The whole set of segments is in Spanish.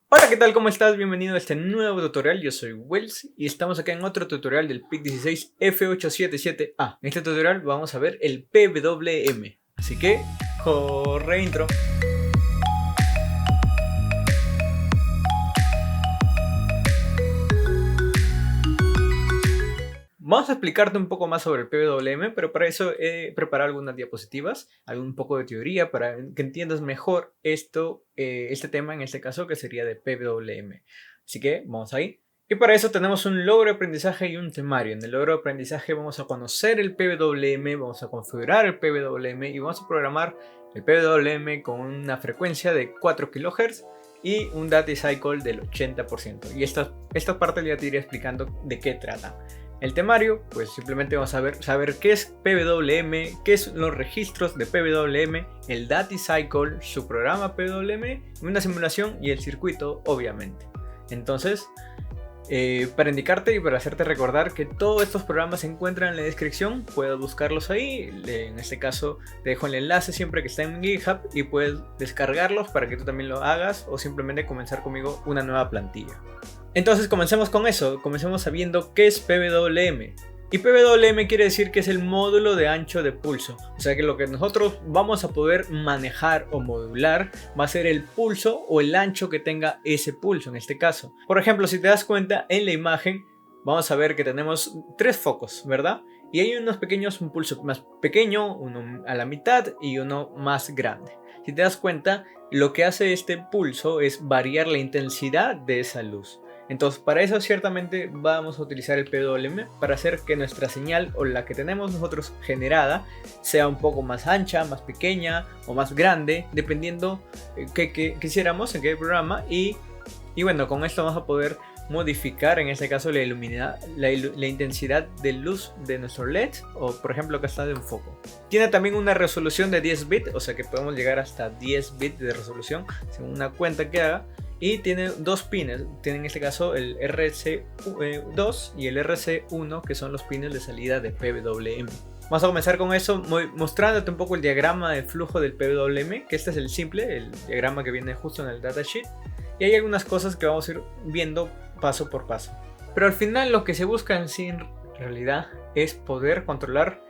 Hola, ¿qué tal? ¿Cómo estás? Bienvenido a este nuevo tutorial. Yo soy Wells y estamos acá en otro tutorial del PIC16 F877A. En este tutorial vamos a ver el PWM. Así que, corre intro. Vamos a explicarte un poco más sobre el PWM, pero para eso he preparado algunas diapositivas, un poco de teoría para que entiendas mejor este tema en este caso que sería de PWM. Así que vamos ahí. Y para eso tenemos un logro de aprendizaje y un temario. En el logro de aprendizaje vamos a conocer el PWM, vamos a configurar el PWM y vamos a programar el PWM con una frecuencia de 4 kHz y un data cycle del 80%. Y esta parte ya te iré explicando de qué trata. El temario, pues simplemente vamos a saber qué es PWM, qué son los registros de PWM, el data cycle, su programa PWM, una simulación y el circuito, obviamente. Entonces, para indicarte y para hacerte recordar que todos estos programas se encuentran en la descripción, puedes buscarlos ahí. En este caso te dejo el enlace siempre que está en GitHub y puedes descargarlos para que tú también lo hagas o simplemente comenzar conmigo una nueva plantilla. Entonces comencemos con eso, comencemos sabiendo qué es PWM. Y PWM quiere decir que es el módulo de ancho de pulso. O sea que lo que nosotros vamos a poder manejar o modular va a ser el pulso o el ancho que tenga ese pulso en este caso. Por ejemplo, si te das cuenta en la imagen, vamos a ver que tenemos tres focos, ¿verdad? Y hay unos pequeños, un pulso más pequeño, uno a la mitad y uno más grande. Si te das cuenta, lo que hace este pulso es variar la intensidad de esa luz. Entonces para eso ciertamente vamos a utilizar el PWM para hacer que nuestra señal o la que tenemos nosotros generada sea un poco más ancha, más pequeña o más grande, dependiendo que quisiéramos en qué programa. Y bueno, con esto vamos a poder modificar en este caso la intensidad de luz de nuestro LED o por ejemplo que está de un foco. Tiene también una resolución de 10 bits, o sea que podemos llegar hasta 10 bits de resolución según una cuenta que haga. Y tiene dos pines, tiene en este caso el RC2 y el RC1 que son los pines de salida de PWM. Vamos a comenzar con eso mostrándote un poco el diagrama de flujo del PWM, que este es el simple, el diagrama que viene justo en el datasheet. Y hay algunas cosas que vamos a ir viendo paso por paso. Pero al final lo que se busca en sí en realidad es poder controlar,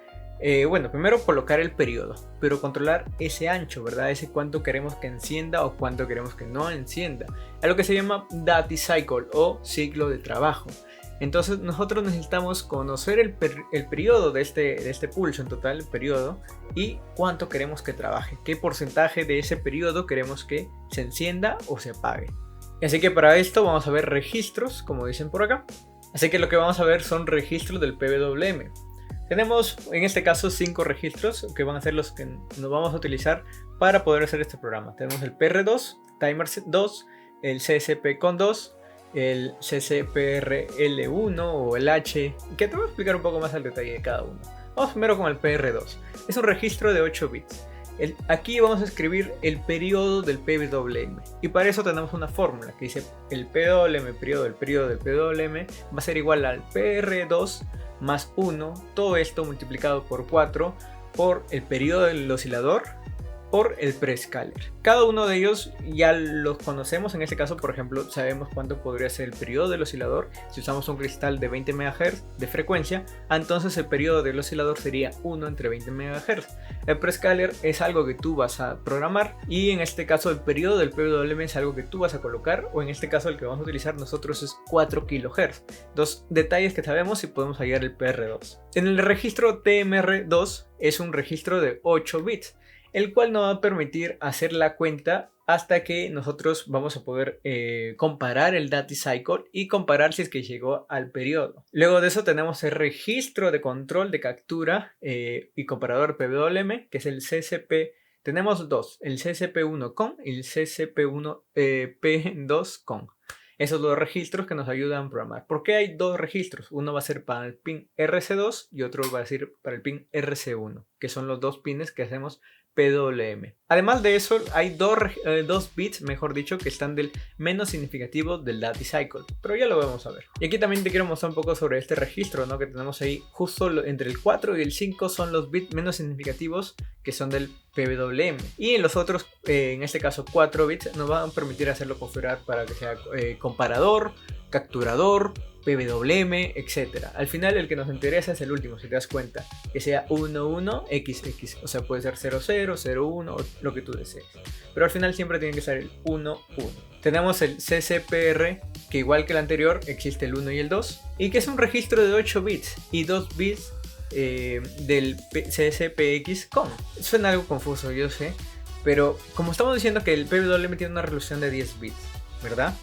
bueno, primero colocar el periodo, pero controlar ese ancho, ¿verdad? Ese cuánto queremos que encienda o cuánto queremos que no encienda. Es lo que se llama data cycle o ciclo de trabajo. Entonces nosotros necesitamos conocer el periodo de este pulso en total, el periodo, y cuánto queremos que trabaje, qué porcentaje de ese periodo queremos que se encienda o se apague. Así que para esto vamos a ver registros, como dicen por acá. Así que lo que vamos a ver son registros del PWM. Tenemos en este caso 5 registros que van a ser los que nos vamos a utilizar para poder hacer este programa. Tenemos el PR2, Timer 2, el CSP con 2, el CCPRL1 o el H, que te voy a explicar un poco más al detalle de cada uno. Vamos primero con el PR2. Es un registro de 8 bits. Aquí vamos a escribir el periodo del PWM y para eso tenemos una fórmula que dice el PWM periodo del periodo del PWM va a ser igual al PR2 más 1, todo esto multiplicado por 4 por el periodo del oscilador por el prescaler. Cada uno de ellos ya los conocemos. En este caso, por ejemplo, sabemos cuánto podría ser el periodo del oscilador. Si usamos un cristal de 20 MHz de frecuencia, entonces el periodo del oscilador sería 1 entre 20 MHz. El prescaler es algo que tú vas a programar y en este caso el periodo del PWM es algo que tú vas a colocar, o en este caso el que vamos a utilizar nosotros es 4 kHz. Dos detalles que sabemos y podemos hallar el PR2. En el registro TMR2 es un registro de 8 bits. El cual nos va a permitir hacer la cuenta hasta que nosotros vamos a poder comparar el data cycle y comparar si es que llegó al periodo. Luego de eso tenemos el registro de control de captura y comparador PWM, que es el CCP. Tenemos dos, el CCP1 con y el CCP1 P2 con. Esos dos registros que nos ayudan a programar. ¿Por qué hay dos registros? Uno va a ser para el pin RC2 y otro va a ser para el pin RC1, que son los dos pines que hacemos PWM. Además de eso, hay dos bits, mejor dicho, que están del menos significativo del Data Cycle, pero ya lo vamos a ver. Y aquí también te quiero mostrar un poco sobre este registro, ¿no? Que tenemos ahí justo entre el 4 y el 5 son los bits menos significativos que son del PWM. Y en los otros, en este caso 4 bits, nos van a permitir hacerlo configurar para que sea comparador, capturador, PWM, etc. Al final el que nos interesa es el último, si te das cuenta, que sea 11XX, o sea puede ser 00, 01 o lo que tú desees, pero al final siempre tiene que ser el 11. Tenemos el CCPR, que igual que el anterior existe el 1 y el 2, y que es un registro de 8 bits y 2 bits del CSPX-COM. Suena algo confuso, yo sé, pero como estamos diciendo que el PWM tiene una resolución de 10 bits, ¿verdad?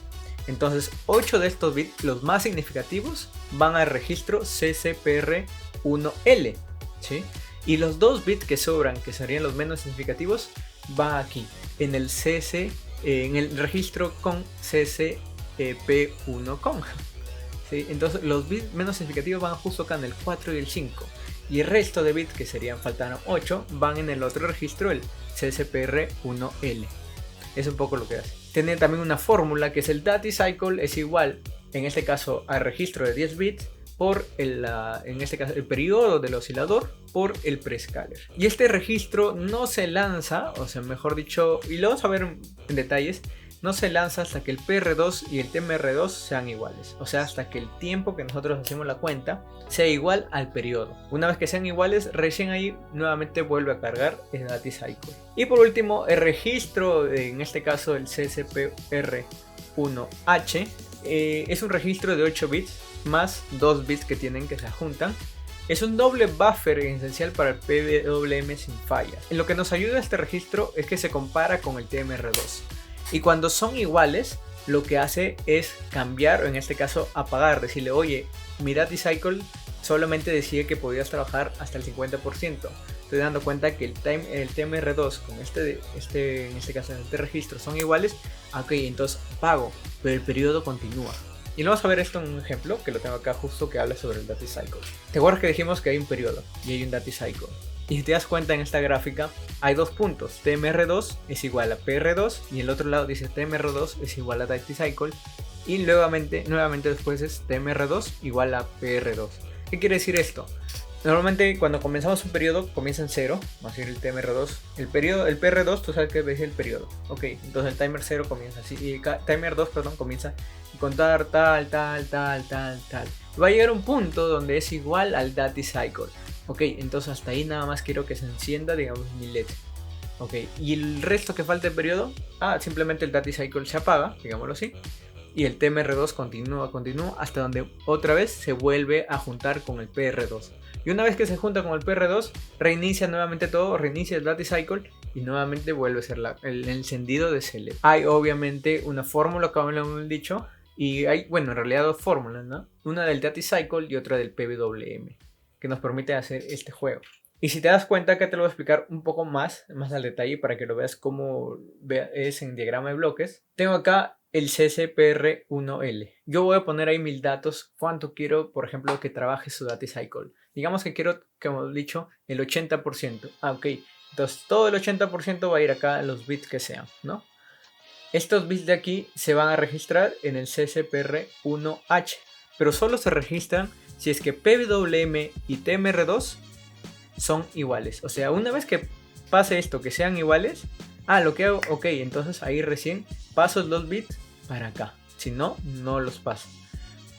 Entonces 8 de estos bits, los más significativos, van al registro CCPR1L, ¿sí? Y los 2 bits que sobran, que serían los menos significativos, va aquí, en el en el registro con CCP1COM, ¿sí? Entonces los bits menos significativos van justo acá en el 4 y el 5. Y el resto de bits, que faltaron 8, van en el otro registro, el CCPR1L. Es un poco lo que hace. Tiene también una fórmula que es el Data Cycle es igual, en este caso, al registro de 10 bits por en este caso, el periodo del oscilador por el prescaler. Y este registro no se lanza, o sea, mejor dicho, y lo vamos a ver en detalles, no se lanza hasta que el PR2 y el TMR2 sean iguales. O sea, hasta que el tiempo que nosotros hacemos la cuenta sea igual al periodo. Una vez que sean iguales, recién ahí nuevamente vuelve a cargar el Data Cycle. Y por último, el registro, en este caso el CCPR1H, es un registro de 8 bits más 2 bits que tienen que se juntan. Es un doble buffer esencial para el PWM sin falla. En lo que nos ayuda este registro es que se compara con el TMR2. Y cuando son iguales, lo que hace es cambiar, o en este caso apagar, decirle, oye, mi Data Cycle solamente decía que podías trabajar hasta el 50%. Estoy dando cuenta que el TMR2 con en este caso, este registro son iguales. Ok, entonces apago, pero el periodo continúa. Y vamos a ver esto en un ejemplo, que lo tengo acá justo, que habla sobre el Data Cycle. ¿Te acuerdas que dijimos que hay un periodo y hay un Data Cycle? Y si te das cuenta en esta gráfica, hay dos puntos. TMR2 es igual a PR2 y el otro lado dice TMR2 es igual a Data Cycle. Y nuevamente después es TMR2 igual a PR2. ¿Qué quiere decir esto? Normalmente cuando comenzamos un periodo comienza en 0, vamos a decir el TMR2. El PR2 tú sabes que es el periodo. Ok, entonces el timer 0 comienza así. Y el timer 2, perdón, comienza a contar tal. Va a llegar un punto donde es igual al Data Cycle. Ok, entonces hasta ahí nada más quiero que se encienda, digamos, mi LED. Ok, y el resto que falta del periodo, simplemente el Data Cycle se apaga, digámoslo así. Y el TMR2 continúa hasta donde otra vez se vuelve a juntar con el PR2. Y una vez que se junta con el PR2, reinicia nuevamente todo, reinicia el Data Cycle y nuevamente vuelve a ser el encendido de ese LED. Hay obviamente una fórmula, como lo hemos dicho, y hay, bueno, en realidad dos fórmulas, ¿no? Una del Data Cycle y otra del PWM, que nos permite hacer este juego. Y si te das cuenta, que te lo voy a explicar un poco más al detalle para que lo veas como es en diagrama de bloques. Tengo acá el CCPR1L. Yo voy a poner ahí 1000 datos, cuánto quiero, por ejemplo, que trabaje su Data Cycle. Digamos que quiero, como hemos dicho, el 80%. Ok, entonces todo el 80% va a ir acá a los bits que sean, ¿no? Estos bits de aquí se van a registrar en el CCPR1H, pero solo se registran si es que PWM y TMR2 son iguales. O sea, una vez que pase esto, que sean iguales, lo que hago, ok, entonces ahí recién paso los bits para acá. Si no, no los paso.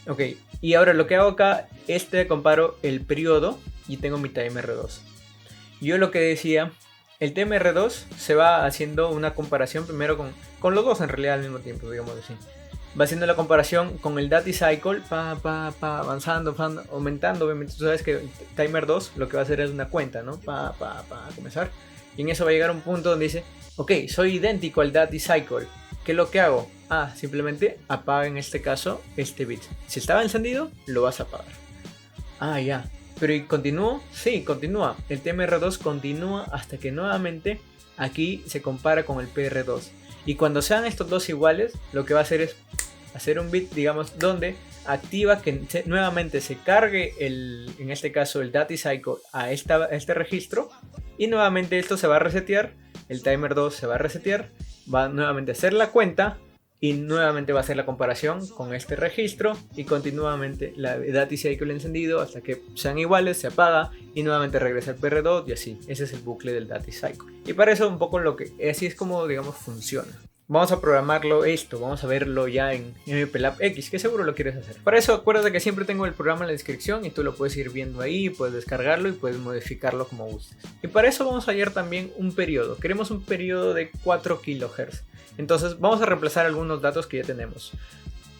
Ok, y ahora lo que hago acá, comparo el periodo y tengo mi TMR2. Yo lo que decía, el TMR2 se va haciendo una comparación primero con los dos en realidad al mismo tiempo, digamos así. Va haciendo la comparación con el Data Cycle, avanzando, aumentando. Obviamente tú sabes que el Timer 2 lo que va a hacer es una cuenta, ¿no? Comenzar. Y en eso va a llegar un punto donde dice, ok, soy idéntico al Data Cycle. ¿Qué es lo que hago? Simplemente apaga en este caso este bit. Si estaba encendido, lo vas a apagar. Ya. ¿Pero y continúo? Sí, continúa. El TMR2 continúa hasta que nuevamente aquí se compara con el PR2. Y cuando sean estos dos iguales, lo que va a hacer es hacer un bit, digamos, donde activa que nuevamente se cargue en este caso el Data Cycle a este registro Y nuevamente esto se va a resetear, el timer 2 se va a resetear, va nuevamente a hacer la cuenta y nuevamente va a hacer la comparación con este registro y continuamente la data cycle encendido hasta que sean iguales, se apaga y nuevamente regresa el PR2 y así. Ese es el bucle del data cycle. Y para eso un poco así es como digamos funciona. Vamos a programarlo vamos a verlo ya en MPLAB X, que seguro lo quieres hacer. Para eso acuérdate que siempre tengo el programa en la descripción y tú lo puedes ir viendo ahí, puedes descargarlo y puedes modificarlo como gustes. Y para eso vamos a hallar también un periodo. Queremos un periodo de 4 kHz. Entonces vamos a reemplazar algunos datos que ya tenemos.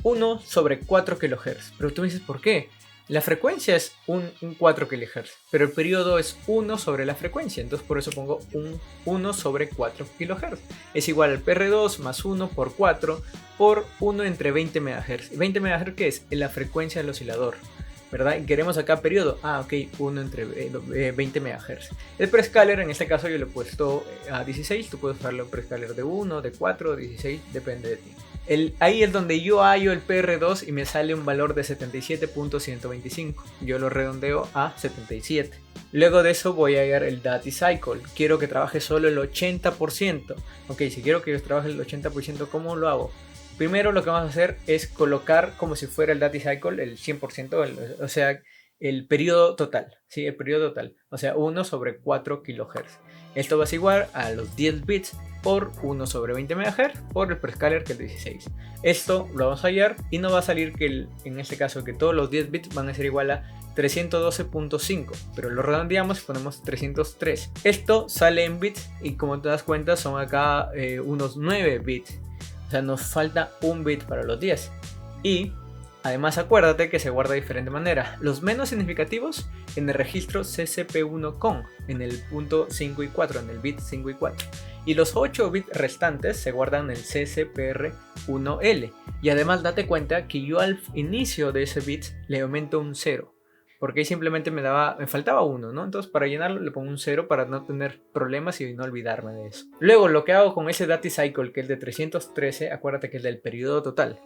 1 sobre 4 kHz. Pero tú me dices, ¿por qué? La frecuencia es un 4 kHz, pero el periodo es 1 sobre la frecuencia, entonces por eso pongo un 1 sobre 4 kHz. Es igual al PR2 más 1 por 4 por 1 entre 20 MHz. ¿20 MHz qué es? La frecuencia del oscilador, ¿verdad? Y queremos acá periodo. Ok, 1 entre 20 MHz. El prescaler, en este caso yo lo he puesto a 16, tú puedes usarlo en prescaler de 1, de 4, 16, depende de ti. Ahí es donde yo hallo el PR2 y me sale un valor de 77.125. Yo lo redondeo a 77. Luego de eso voy a hallar el data cycle. Quiero que trabaje solo el 80%. Ok, si quiero que trabaje el 80%, ¿cómo lo hago? Primero lo que vamos a hacer es colocar como si fuera el data cycle el 100%, o sea, el periodo total, ¿sí? El periodo total, o sea, 1 sobre 4 kHz. Esto va a ser igual a los 10 bits por 1 sobre 20 MHz por el prescaler que es 16. Esto lo vamos a hallar y nos va a salir que en este caso que todos los 10 bits van a ser igual a 312.5, pero lo redondeamos y ponemos 303. Esto sale en bits y como te das cuenta son acá unos 9 bits. O sea, nos falta un bit para los 10. Y además acuérdate que se guarda de diferente manera. Los menos significativos en el registro CCP1CON, en el punto 5 y 4, en el bit 5 y 4. Y los 8 bits restantes se guardan en el CCPR1L. Y además date cuenta que yo al inicio de ese bit le aumento un 0. Porque ahí simplemente me faltaba 1, ¿no? Entonces para llenarlo le pongo un 0 para no tener problemas y no olvidarme de eso. Luego lo que hago con ese data cycle que es de 313, acuérdate que es del periodo total.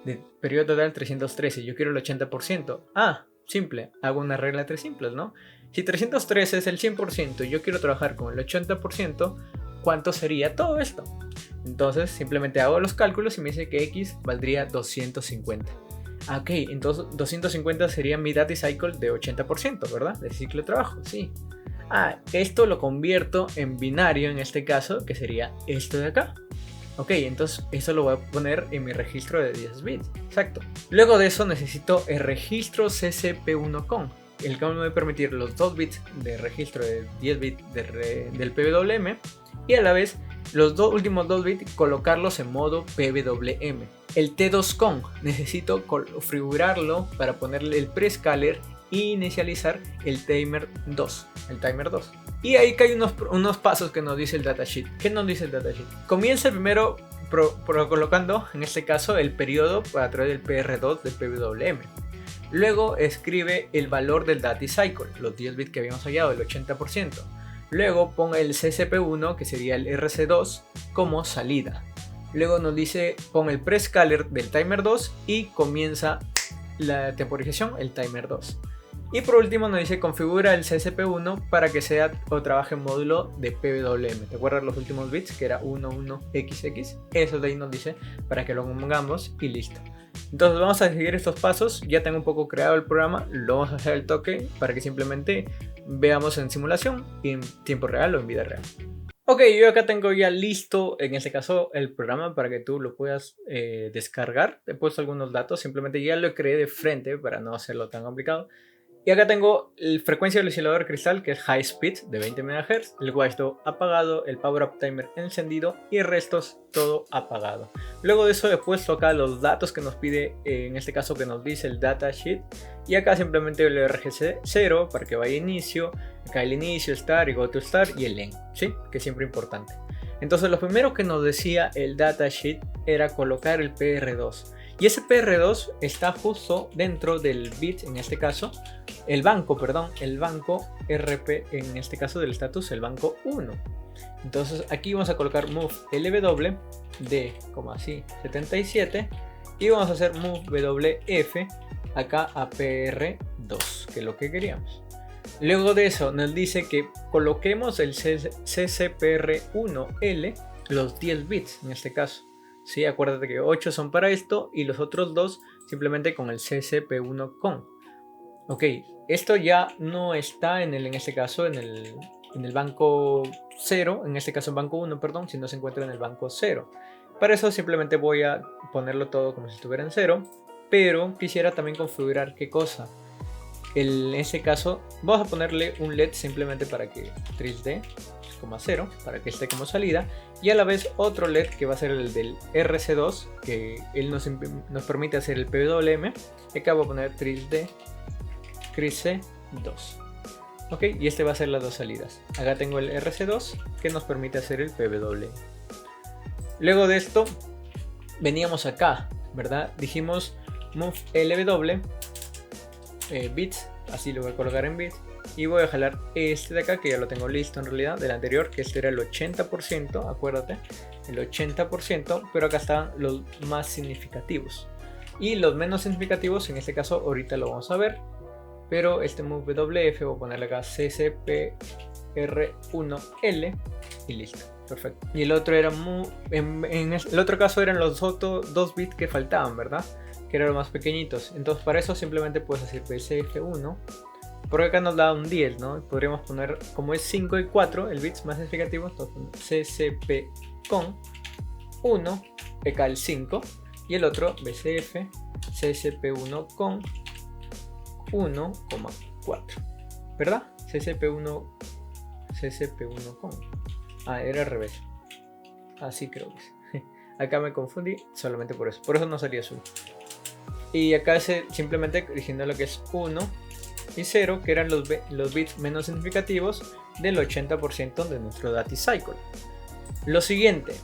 Del periodo total 313, yo quiero el 80%. Simple, hago una regla de 3 simples, ¿no? Si 313 es el 100% y yo quiero trabajar con el 80%, ¿cuánto sería todo esto? Entonces simplemente hago los cálculos y me dice que X valdría 250. Ok, entonces 250 sería mi data cycle de 80%, ¿verdad? Del ciclo de trabajo, sí. Esto lo convierto en binario en este caso, que sería esto de acá. Ok, entonces eso lo voy a poner en mi registro de 10 bits, exacto. Luego de eso necesito el registro CCP1CON, el cual me va a permitir los 2 bits de registro de 10 bits del PWM y a la vez los últimos 2 bits colocarlos en modo PWM. El T2CON necesito configurarlo para ponerle el prescaler e inicializar el timer 2. Y ahí que hay unos pasos que nos dice el datasheet. ¿Qué nos dice el datasheet? Comienza primero colocando, en este caso, el periodo a través del PR2 del PWM. Luego escribe el valor del data cycle, los 10 bits que habíamos hallado, el 80%. Luego ponga el CCP1, que sería el RC2, como salida. Luego nos dice pon el prescaler del timer 2 y comienza la temporización, el timer 2. Y por último nos dice configura el CCP1 para que sea o trabaje en módulo de PWM. ¿Te acuerdas los últimos bits que era 11XX? Eso de ahí nos dice para que lo pongamos y listo. Entonces vamos a seguir estos pasos. Ya tengo un poco creado el programa, lo vamos a hacer al toque para que simplemente veamos en simulación y en tiempo real o en vida real. Ok, yo acá tengo ya listo, en este caso, el programa para que tú lo puedas descargar. He puesto algunos datos, simplemente ya lo creé de frente para no hacerlo tan complicado. Y acá tengo la frecuencia del oscilador cristal, que es high speed de 20 MHz, el watchdog apagado, el power up timer encendido y el resto es todo apagado. Luego de eso he puesto acá los datos que nos pide, en este caso que nos dice el datasheet, y acá simplemente el RGC 0 para que vaya a inicio, acá el inicio, start y go to start y el end, ¿sí? Que es siempre importante. Entonces lo primero que nos decía el datasheet era colocar el PR2. Y ese PR2 está justo dentro del bit, en este caso, el banco RP, en este caso del status, el banco 1. Entonces aquí vamos a colocar move LW de, como así, 77 y vamos a hacer move WF acá a PR2, que es lo que queríamos. Luego de eso nos dice que coloquemos el CCPR1L, los 10 bits en este caso. ¿Sí? Acuérdate que 8 son para esto y los otros 2 simplemente con el CCP1 Ok, esto ya no está en este caso en el banco 0, en este caso en banco 1, perdón, sino se encuentra en el banco 0. Para eso simplemente voy a ponerlo todo como si estuviera en 0, pero quisiera también configurar qué cosa. En este caso vamos a ponerle un LED simplemente para que TRISD, 0, para que esté como salida, y a la vez otro LED que va a ser el del RC2, que él nos permite hacer el PWM, y acá voy a poner TRISD CRISC2. Ok, y este va a ser las dos salidas. Acá tengo el RC2 que nos permite hacer el PWM. Luego de esto veníamos acá, ¿verdad? Dijimos move LW bits, así lo voy a colocar en bits, y voy a jalar este de acá que ya lo tengo listo en realidad del anterior, que este era el 80%, acuérdate, el 80%, pero acá están los más significativos y los menos significativos. En este caso ahorita lo vamos a ver, pero este move WF voy a ponerle acá CCPR1L y listo, perfecto. Y el otro era en el otro caso eran los otros 2 bits que faltaban, ¿verdad? Que eran los más pequeñitos. Entonces para eso simplemente puedes hacer BCF1, porque acá nos da un 10, ¿no? Podríamos poner, como es 5 y 4 el bits más significativo, entonces CCP con 1, acá el 5, y el otro BCF CCP1 con 1,4, ¿verdad? CCP1 con... era al revés. Así creo que es. Acá me confundí solamente por eso no salía azul. Y acá simplemente eligiendo lo que es 1 y 0, que eran los bits menos significativos del 80% de nuestro data cycle. Lo siguiente,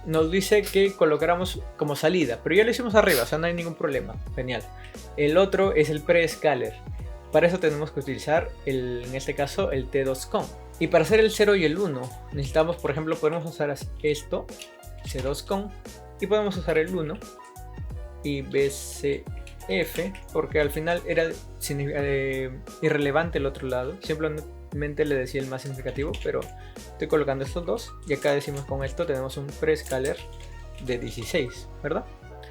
nos dice que colocáramos como salida, pero ya lo hicimos arriba, o sea, no hay ningún problema, genial. El otro es el pre-scaler. Para eso tenemos que utilizar, en este caso, el T2CON. Y para hacer el 0 y el 1, necesitamos, por ejemplo, podemos usar esto, C2CON, y podemos usar el 1 y BCF, porque al final era irrelevante el otro lado, simplemente le decía el más significativo, pero estoy colocando estos dos, y acá decimos con esto tenemos un pre-scaler de 16, ¿verdad?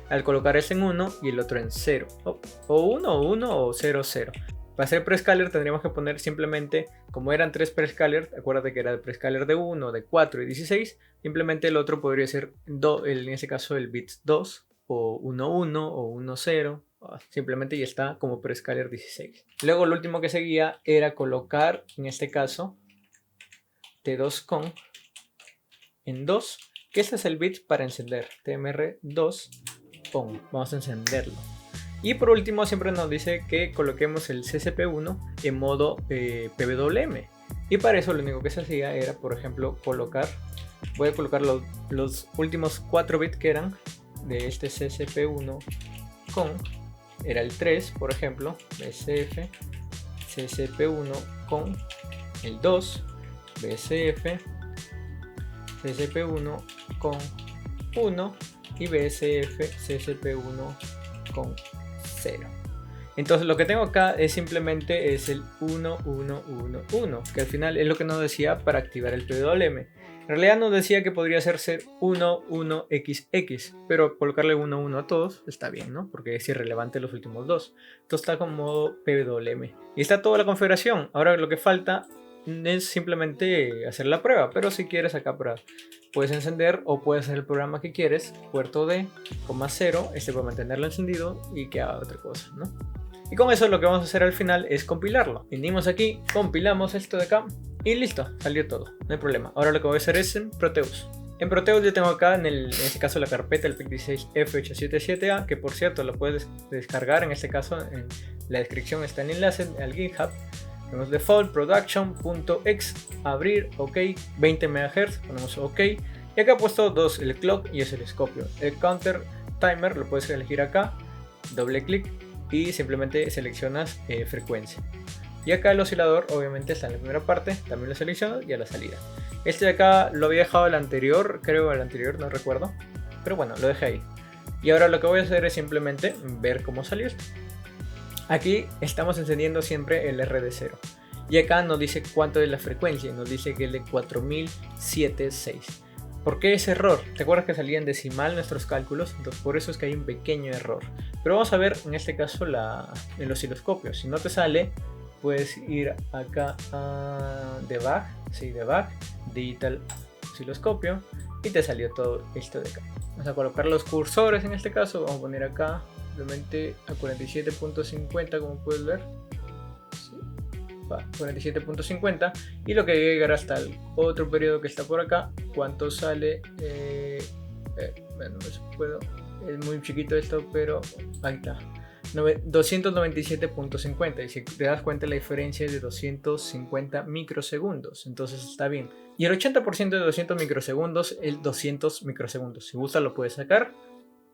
Al colocar este en 1 y el otro en 0, o 1 o 0, 0. Para hacer prescaler tendríamos que poner simplemente, como eran 3 prescaler, acuérdate que era el prescaler de 1, de 4 y 16, simplemente el otro podría ser, en ese caso, el bits 2, o 1, 1, o 1, 0, simplemente ya está como prescaler 16. Luego lo último que seguía era colocar, en este caso, T2CON en 2, que este es el bit para encender, TMR2 on, vamos a encenderlo. Y por último siempre nos dice que coloquemos el CCP1 en modo PWM. Y para eso lo único que se hacía era, por ejemplo, voy a colocar los últimos 4 bits que eran de este CCP1 con, era el 3, por ejemplo, BCF, CCP1 con el 2, BCF, CCP1 con 1 y BCF, CCP1 con 0. Entonces lo que tengo acá es simplemente el 1, 1, 1, 1, que al final es lo que nos decía para activar el PWM. En realidad nos decía que podría ser 1, 1, XX, pero colocarle 1, 1 a todos está bien, ¿no? Porque es irrelevante los últimos dos. Esto está como modo PWM. Y está toda la configuración. Ahora lo que falta es simplemente hacer la prueba, pero si quieres acá puedes encender o puedes hacer el programa que quieres, puerto D, coma 0, para mantenerlo encendido y que haga otra cosa, ¿no? Y con eso lo que vamos a hacer al final es compilarlo. Venimos aquí, compilamos esto de acá y listo, salió todo, no hay problema. Ahora lo que voy a hacer es en Proteus. En Proteus yo tengo acá en este caso la carpeta el PIC16F877A, que por cierto lo puedes descargar, en este caso en la descripción está el enlace al GitHub. Tenemos default production.x, abrir, ok, 20 MHz, ponemos ok, y acá he puesto dos, el clock y osciloscopio. El counter timer lo puedes elegir acá, doble clic y simplemente seleccionas frecuencia. Y acá el oscilador obviamente está en la primera parte, también lo selecciono y a la salida. Este de acá lo había dejado el anterior, creo el anterior, no recuerdo, pero bueno, lo dejé ahí. Y ahora lo que voy a hacer es simplemente ver cómo salió esto. Aquí estamos encendiendo siempre el RD0. Y acá nos dice cuánto es la frecuencia, nos dice que es de 4076. ¿Por qué ese error? ¿Te acuerdas que salía en decimal nuestros cálculos? Entonces por eso es que hay un pequeño error. Pero vamos a ver en este caso el osciloscopio. Si no te sale, puedes ir acá a Debug, sí, Debug, Digital Osciloscopio, y te salió todo esto de acá. Vamos a colocar los cursores en este caso, vamos a poner acá simplemente a 47.50, como puedes ver. 47.50, y lo que llegar hasta el otro periodo que está por acá. ¿Cuánto sale? Bueno, no puedo, es muy chiquito esto, pero ahí está, 297.50, y si te das cuenta la diferencia es de 250 microsegundos, entonces está bien. Y el 80% de 200 microsegundos es 200 microsegundos. Si gusta lo puedes sacar.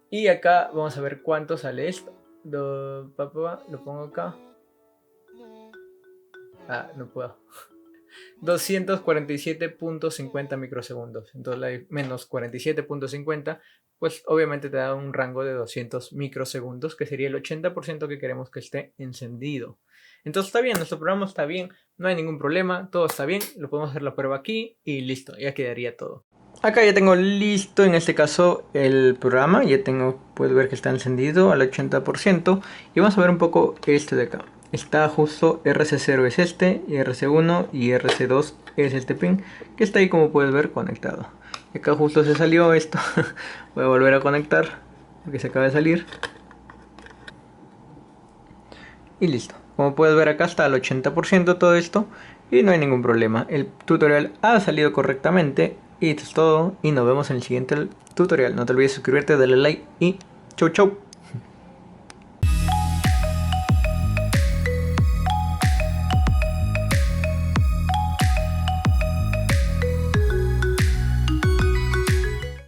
Y acá vamos a ver cuánto sale esto. Lo pongo acá. No puedo. 247.50 microsegundos. Entonces menos 47.50, pues obviamente te da un rango de 200 microsegundos, que sería el 80% que queremos que esté encendido. Entonces está bien, nuestro programa está bien, no hay ningún problema, todo está bien. Lo podemos hacer la prueba aquí y listo, ya quedaría todo. Acá ya tengo listo en este caso el programa, ya puedes ver que está encendido al 80%, y vamos a ver un poco este de acá. Está justo RC0 es este, y RC1 y RC2 es este pin que está ahí, como puedes ver, conectado. Acá justo se salió esto. Voy a volver a conectar porque se acaba de salir. Y listo. Como puedes ver, acá está al 80% todo esto y no hay ningún problema. El tutorial ha salido correctamente y esto es todo, y nos vemos en el siguiente tutorial. No te olvides suscribirte, darle like y chau chau.